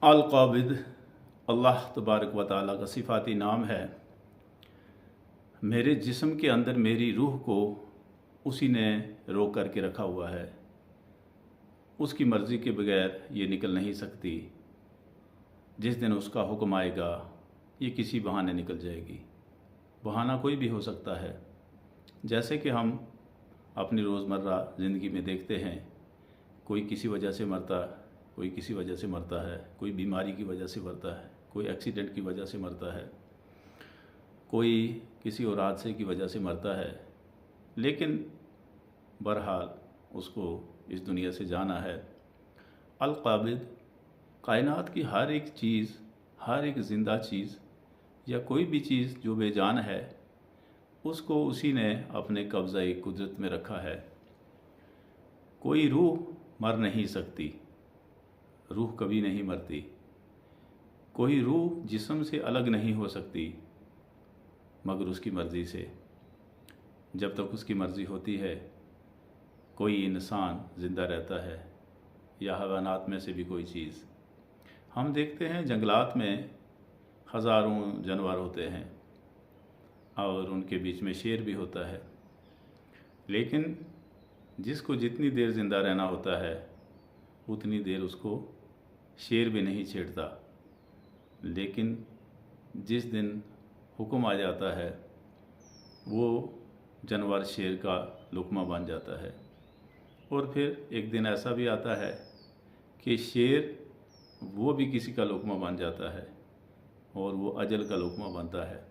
अलक़ाबिद अल्लाह तबारक व तआला का सिफ़ाती नाम है। मेरे जिस्म के अंदर मेरी रूह को उसी ने रोक कर के रखा हुआ है। उसकी मर्ज़ी के बगैर ये निकल नहीं सकती। जिस दिन उसका हुक्म आएगा ये किसी बहाने निकल जाएगी। बहाना कोई भी हो सकता है। जैसे कि हम अपनी रोज़मर्रा ज़िंदगी में देखते हैं, कोई किसी वजह से मरता, कोई किसी वजह से मरता है, कोई बीमारी की वजह से मरता है, कोई एक्सीडेंट की वजह से मरता है, कोई किसी और हादसे की वजह से मरता है। लेकिन बहरहाल उसको इस दुनिया से जाना है। अलक़ाबिद कायनात की हर एक चीज़, हर एक ज़िंदा चीज़ या कोई भी चीज़ जो बेजान है, उसको उसी ने अपने कब्ज़े कुदरत में रखा है। कोई रूह मर नहीं सकती, रूह कभी नहीं मरती। कोई रूह जिस्म से अलग नहीं हो सकती मगर उसकी मर्ज़ी से। जब तक उसकी मर्ज़ी होती है कोई इंसान ज़िंदा रहता है या हैवानात में से भी कोई चीज़। हम देखते हैं जंगलात में हज़ारों जानवर होते हैं और उनके बीच में शेर भी होता है। लेकिन जिसको जितनी देर ज़िंदा रहना होता है उतनी देर उसको शेर भी नहीं छेड़ता। लेकिन जिस दिन हुक्म आ जाता है वो जानवर शेर का लुक़मा बन जाता है। और फिर एक दिन ऐसा भी आता है कि शेर वो भी किसी का लुक़मा बन जाता है और वो अजल का लुक़मा बनता है।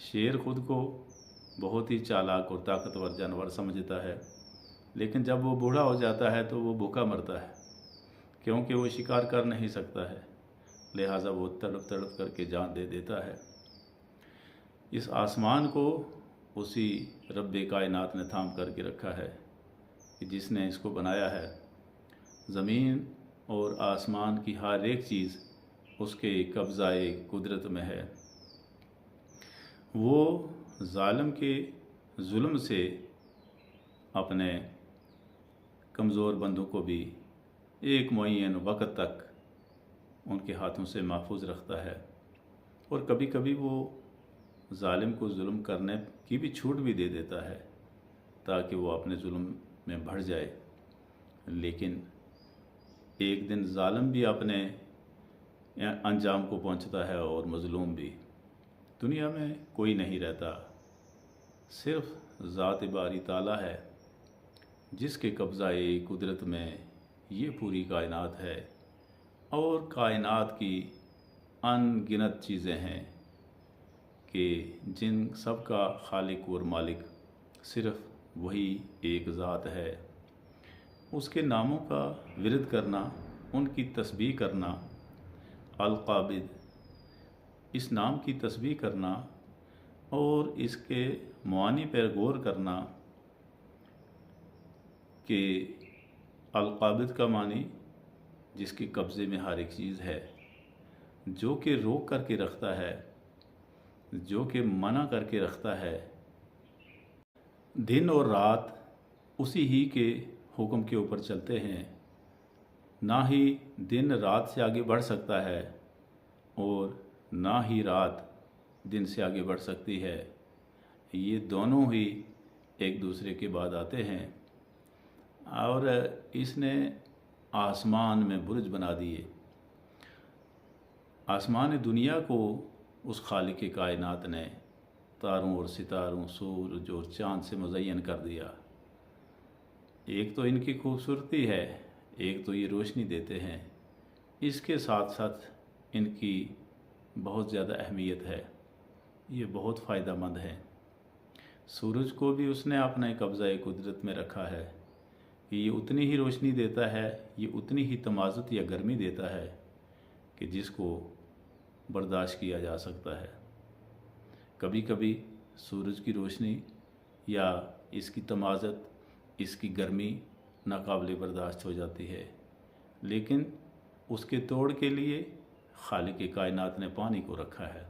शेर ख़ुद को बहुत ही चालाक और ताकतवर जानवर समझता है, लेकिन जब वो बूढ़ा हो जाता है तो वो भूखा मरता है, क्योंकि वो शिकार कर नहीं सकता है। लिहाजा वो तड़प तड़प करके जान दे देता है। इस आसमान को उसी रब्बे कायनात ने थाम करके रखा है कि जिसने इसको बनाया है। ज़मीन और आसमान की हर एक चीज़ उसके कब्ज़ाए कुदरत में है। वो ज़ालिम के जुल्म से अपने कमज़ोर बंदों को भी एक मुअय्यन वक़्त तक उनके हाथों से महफूज रखता है। और कभी कभी वो ज़ालिम को जुल्म करने की भी छूट भी दे देता है ताकि वो अपने जुल्म में बढ़ जाए। लेकिन एक दिन ज़ालिम भी अपने अंजाम को पहुंचता है और मज़लूम भी। दुनिया में कोई नहीं रहता, सिर्फ़ ज़ात बारी ताला है जिसके कब्ज़ाए कुदरत में ये पूरी कायनात है। और कायनात की अनगिनत चीज़ें हैं कि जिन सब का खालिक और मालिक सिर्फ़ वही एक ज़ात है। उसके नामों का विरद करना, उनकी तस्बीह करना, अलक़ाबिद इस नाम की तस्बीह करना और इसके मानी पर गौर करना कि अलक़ाबिद का मानी जिसके कब्ज़े में हर एक चीज़ है, जो कि रोक करके रखता है, जो कि मना करके रखता है। दिन और रात उसी ही के हुक्म के ऊपर चलते हैं। ना ही दिन रात से आगे बढ़ सकता है और ना ही रात दिन से आगे बढ़ सकती है। ये दोनों ही एक दूसरे के बाद आते हैं। और इसने आसमान में बुर्ज बना दिए। आसमान दुनिया को उस खालिक कायनात ने तारों और सितारों, सूरज और चाँद से मुज़य्यन कर दिया। एक तो इनकी खूबसूरती है, एक तो ये रोशनी देते हैं, इसके साथ साथ इनकी बहुत ज़्यादा अहमियत है। ये बहुत फ़ायदेमंद है। सूरज को भी उसने अपने कब्ज़ाए कुदरत में रखा है कि ये उतनी ही रोशनी देता है, ये उतनी ही तमाज़ुत या गर्मी देता है कि जिसको बर्दाश्त किया जा सकता है। कभी कभी सूरज की रोशनी या इसकी तमाज़ुत, इसकी गर्मी नाकाबिल बर्दाश्त हो जाती है, लेकिन उसके तोड़ के लिए खालिक कायनात ने पानी को रखा है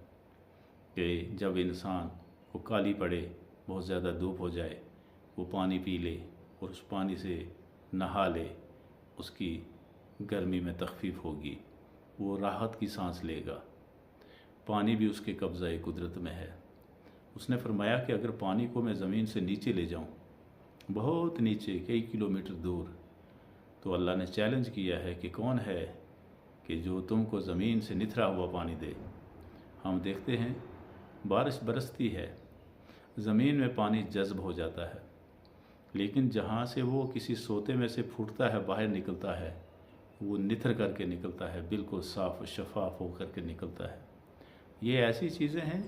कि जब इंसान को काली पड़े, बहुत ज़्यादा धूप हो जाए, वो पानी पी ले और उस पानी से नहा ले, उसकी गर्मी में तख़फ़ीफ़ होगी। وہ راحت کی सांस लेगा। पानी भी उसके कब्ज़ा कुदरत में है। उसने फरमाया कि अगर पानी को मैं ज़मीन से नीचे ले जाऊं, बहुत नीचे कई किलोमीटर दूर, तो अल्लाह ने चैलेंज किया है कि कौन है कि जो तुमको ज़मीन से निथरा हुआ पानी दे। हम देखते हैं बारिश बरसती है, ज़मीन में पानी जज़्ब हो जाता है, लेकिन जहाँ से वो किसी सोते में से फूटता है, बाहर निकलता है, वो निथर करके निकलता है, बिल्कुल साफ़ शफाफ हो करके निकलता है। ये ऐसी चीज़ें हैं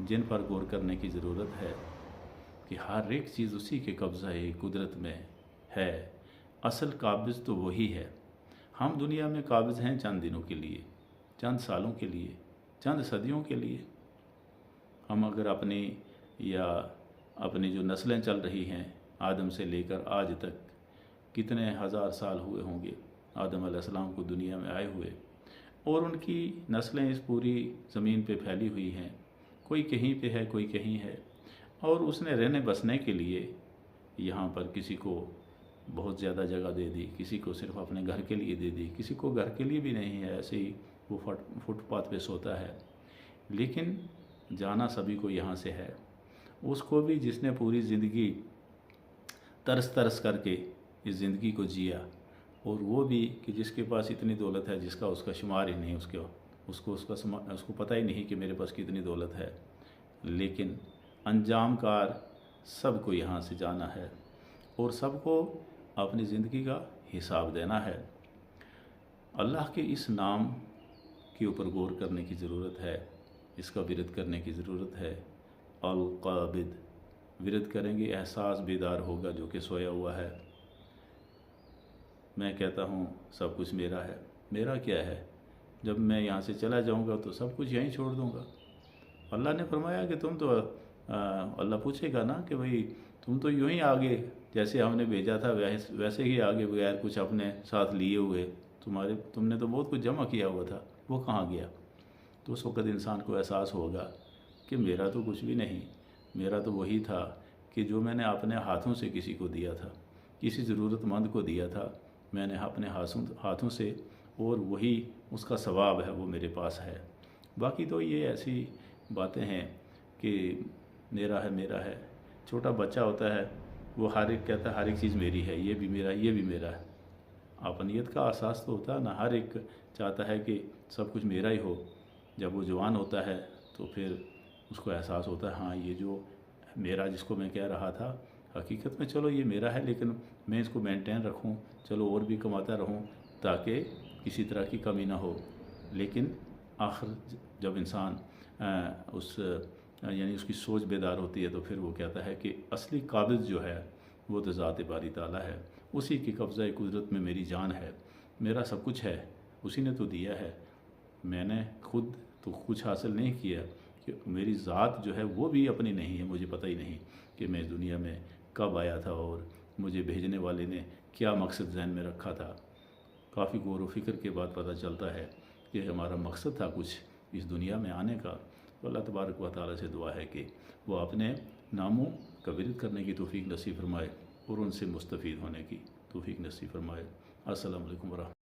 जिन पर गौर करने की ज़रूरत है कि हर एक चीज़ उसी के कब्ज़ा कुदरत में है। असल काबिज़ तो वही है। हम दुनिया में काबिज़ हैं चंद दिनों के लिए, चंद सालों के लिए, चंद सदियों के लिए। हम अगर अपनी जो नस्लें चल रही हैं, आदम से लेकर आज तक कितने हज़ार साल हुए होंगे आदम अलैहिस्सलाम को दुनिया में आए हुए, और उनकी नस्लें इस पूरी ज़मीन पे फैली हुई हैं। कोई कहीं पे है, कोई कहीं है, और उसने रहने बसने के लिए यहाँ पर किसी को बहुत ज़्यादा जगह दे दी, किसी को सिर्फ अपने घर के लिए दे दी, किसी को घर के लिए भी नहीं है, ऐसे ही वो फुटपाथ पे सोता है। लेकिन जाना सभी को यहाँ से है। उसको भी जिसने पूरी ज़िंदगी तरस तरस करके इस ज़िंदगी को जिया, और वो भी कि जिसके पास इतनी दौलत है जिसका उसका शुमार ही नहीं, उसको पता ही नहीं कि मेरे पास कितनी दौलत है। लेकिन अंजाम कार सबको यहाँ से जाना है, और सबको अपनी ज़िंदगी का हिसाब देना है। अल्लाह के इस नाम के ऊपर गौर करने की ज़रूरत है, इसका विरद करने की ज़रूरत है। अल-क़ाबिद, विरद करेंगे एहसास बेदार होगा जो कि सोया हुआ है। मैं कहता हूँ सब कुछ मेरा है। मेरा क्या है? जब मैं यहाँ से चला जाऊँगा तो सब कुछ यहीं छोड़ दूँगा। अल्लाह ने फरमाया कि तुम तो अल्लाह पूछेगा ना कि भाई तुम तो यूँ ही आगे, जैसे हमने भेजा था वैसे ही आगे, बगैर कुछ अपने साथ लिए हुए। तुमने तो बहुत कुछ जमा किया हुआ था, वो कहाँ गया? तो उस वक़्त इंसान को एहसास होगा कि मेरा तो कुछ भी नहीं, मेरा तो वही था कि जो मैंने अपने हाथों से किसी को दिया था, किसी ज़रूरतमंद को दिया था, मैंने अपने हाथों से, और वही उसका सवाब है, वो मेरे पास है। बाकी तो ये ऐसी बातें हैं कि मेरा है, मेरा है। छोटा बच्चा होता है, वो हर एक कहता है हर एक चीज़ मेरी है, ये भी मेरा, ये भी मेरा है। अपनियत का एहसास तो होता है ना, हर एक चाहता है कि सब कुछ मेरा ही हो। जब वो जवान होता है तो फिर उसको एहसास होता है, हाँ ये जो मेरा, जिसको मैं कह रहा था, हकीकत में चलो ये मेरा है, लेकिन मैं इसको मेंटेन रखूं, चलो और भी कमाता रहूं ताकि किसी तरह की कमी ना हो। लेकिन आखिर जब इंसान यानी उसकी सोच बेदार होती है, तो फिर वो कहता है कि असली काबिज़ जो है वो तो ज़ात बारी ताला है, उसी की कब्ज़ा कुदरत में मेरी जान है, मेरा सब कुछ है, उसी ने तो दिया है। मैंने खुद तो कुछ हासिल नहीं किया, कि मेरी ज़ात जो है वो भी अपनी नहीं है। मुझे पता ही नहीं कि मैं दुनिया में कब आया था और मुझे भेजने वाले ने क्या मकसद ज़हन में रखा था। काफ़ी गौर व फिक्र के बाद पता चलता है कि हमारा मकसद था कुछ इस दुनिया में आने का। तो अल्लाह तबारक व तआला से दुआ है कि वो अपने नामों का विरद करने की तौफीक नसीब फरमाए और उनसे मुस्तफ़ीद होने की तौफीक नसीब फरमाए। अस्सलामु अलैकुम वरहमतुल्लाह।